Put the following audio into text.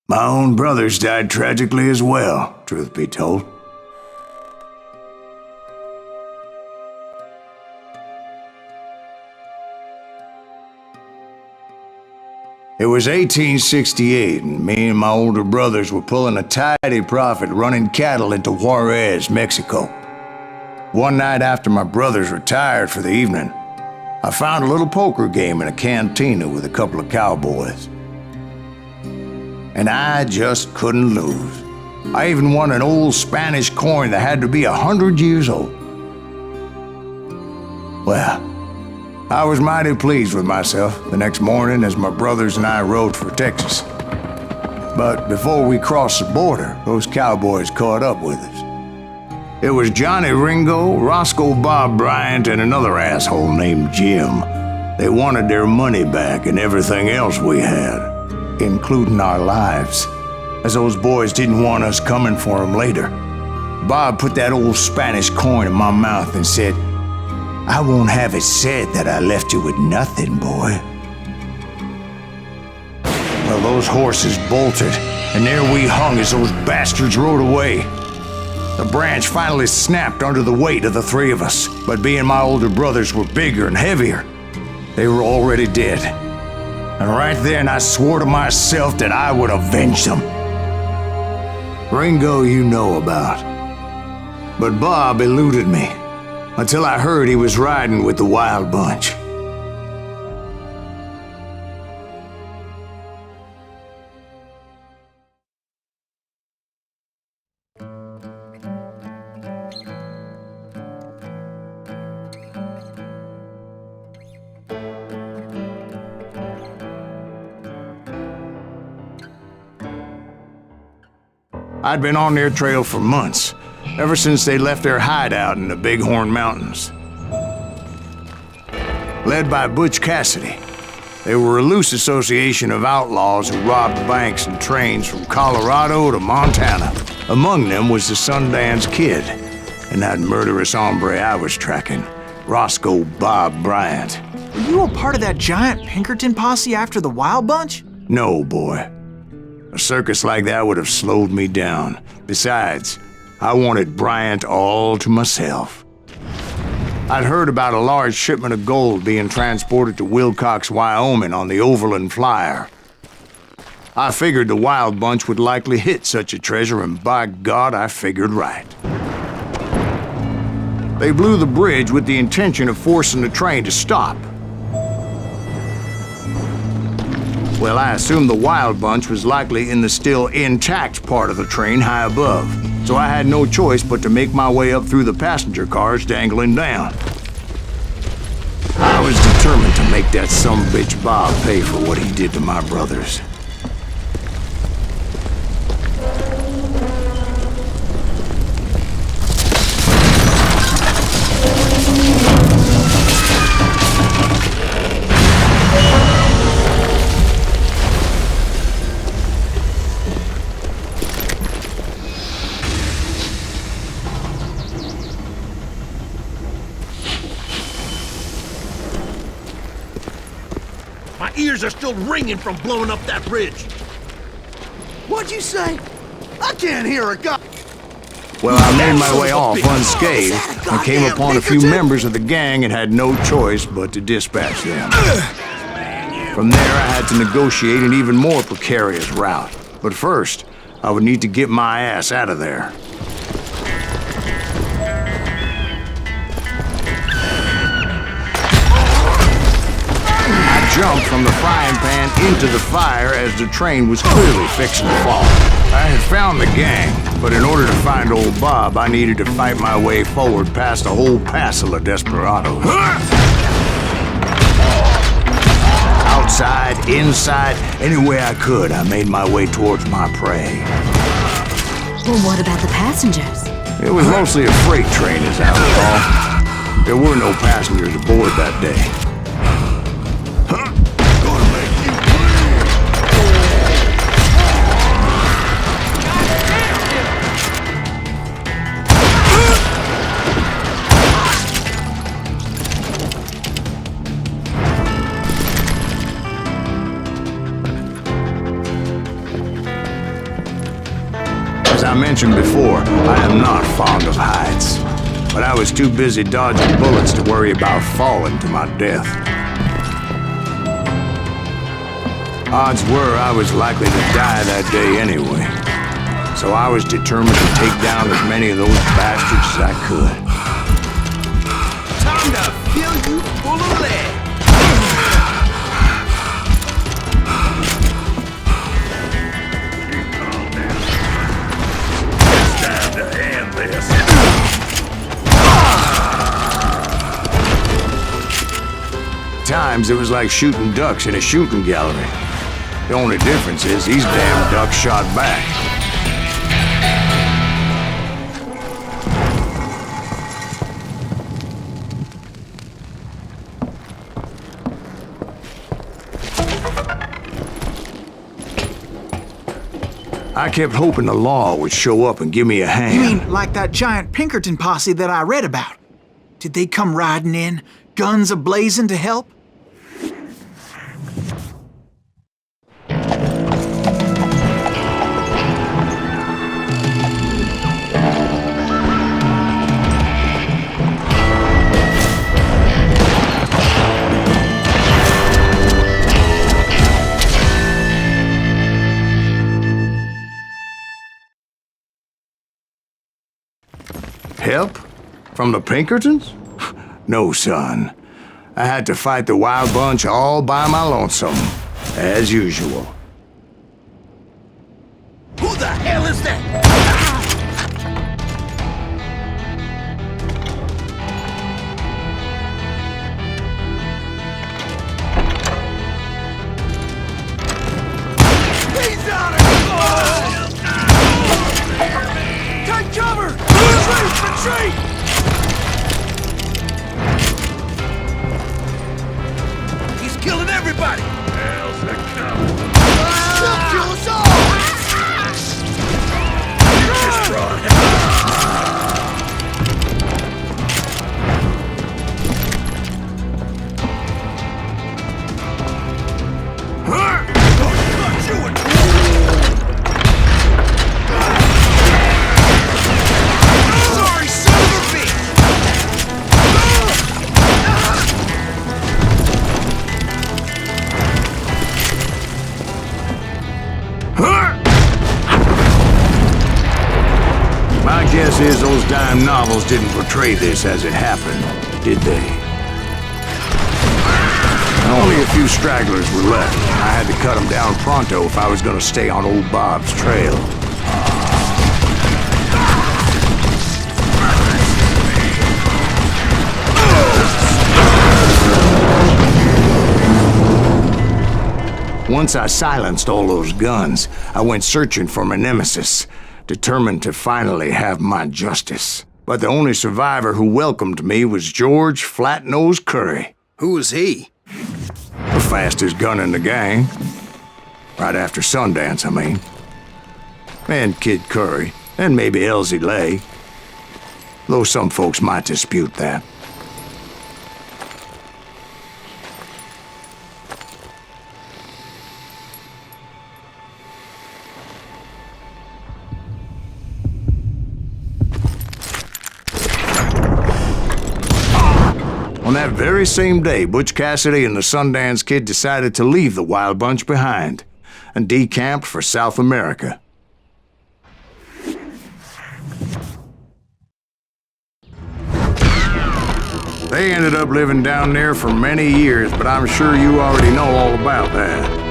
My own brothers died tragically as well, truth be told. It was 1868, and me and my older brothers were pulling a tidy profit running cattle into Juarez, Mexico. One night after my brothers retired for the evening, I found a little poker game in a cantina with a couple of cowboys. And I just couldn't lose. I even won an old Spanish coin that had to be 100 years old. Well, I was mighty pleased with myself the next morning as my brothers and I rode for Texas. But before we crossed the border, those cowboys caught up with us. It was Johnny Ringo, Rosco Bob Bryant, and another asshole named Jim. They wanted their money back and everything else we had, including our lives, as those boys didn't want us coming for them later. Bob put that old Spanish coin in my mouth and said, "I won't have it said that I left you with nothing, boy." Well, those horses bolted, and there we hung as those bastards rode away. The branch finally snapped under the weight of the three of us, but being my older brothers were bigger and heavier, they were already dead. And right then I swore to myself that I would avenge them. Ringo you know about. But Bob eluded me, until I heard he was riding with the Wild Bunch. I'd been on their trail for months, ever since they left their hideout in the Bighorn Mountains. Led by Butch Cassidy, they were a loose association of outlaws who robbed banks and trains from Colorado to Montana. Among them was the Sundance Kid, and that murderous hombre I was tracking, Rosco Bob Bryant. Were you a part of that giant Pinkerton posse after the Wild Bunch? No, boy. A circus like that would have slowed me down. Besides, I wanted Bryant all to myself. I'd heard about a large shipment of gold being transported to Wilcox, Wyoming on the Overland Flyer. I figured the Wild Bunch would likely hit such a treasure, and by God, I figured right. They blew the bridge with the intention of forcing the train to stop. Well, I assumed the Wild Bunch was likely in the still intact part of the train high above, so I had no choice but to make my way up through the passenger cars dangling down. I was determined to make that sumbitch Bob pay for what he did to my brothers. My ears are still ringing from blowing up that bridge. What'd you say? I can't hear a god. Well, I made my way off unscathed and came upon a few members of the gang and had no choice but to dispatch them. From there, I had to negotiate an even more precarious route. But first, I would need to get my ass out of there. Jumped from the frying pan into the fire as the train was clearly fixing to fall. I had found the gang, but in order to find old Bob, I needed to fight my way forward past a whole passel of desperados. Outside, inside, any way I could, I made my way towards my prey. Well, what about the passengers? It was mostly a freight train, as I recall. There were no passengers aboard that day. mentioned before, I am not fond of heights. But I was too busy dodging bullets to worry about falling to my death. Odds were I was likely to die that day anyway. So I was determined to take down as many of those bastards as I could. Time to fill you full of lead. It's time to end this. Times it was like shooting ducks in a shooting gallery. The only difference is these damn ducks shot back. I kept hoping the law would show up and give me a hand. You mean like that giant Pinkerton posse that I read about? Did they come riding in, guns a-blazing to help? Help? From the Pinkertons? No, son. I had to fight the Wild Bunch all by my lonesome, as usual. Who the hell is that? He's on it! Take cover! Retreat! He's killing everybody! Hell's a coming! He'll kill us all! You just brought him. My guess is those dime novels didn't portray this as it happened, did they? Only a few stragglers were left. I had to cut them down pronto if I was going to stay on old Bob's trail. Once I silenced all those guns, I went searching for my nemesis, determined to finally have my justice. But the only survivor who welcomed me was George Flatnose Curry. Who was he? The fastest gun in the gang. Right after Sundance, I mean. And Kid Curry, and maybe Elsie Lay. Though some folks might dispute that. On that very same day, Butch Cassidy and the Sundance Kid decided to leave the Wild Bunch behind and decamped for South America. They ended up living down there for many years, but I'm sure you already know all about that.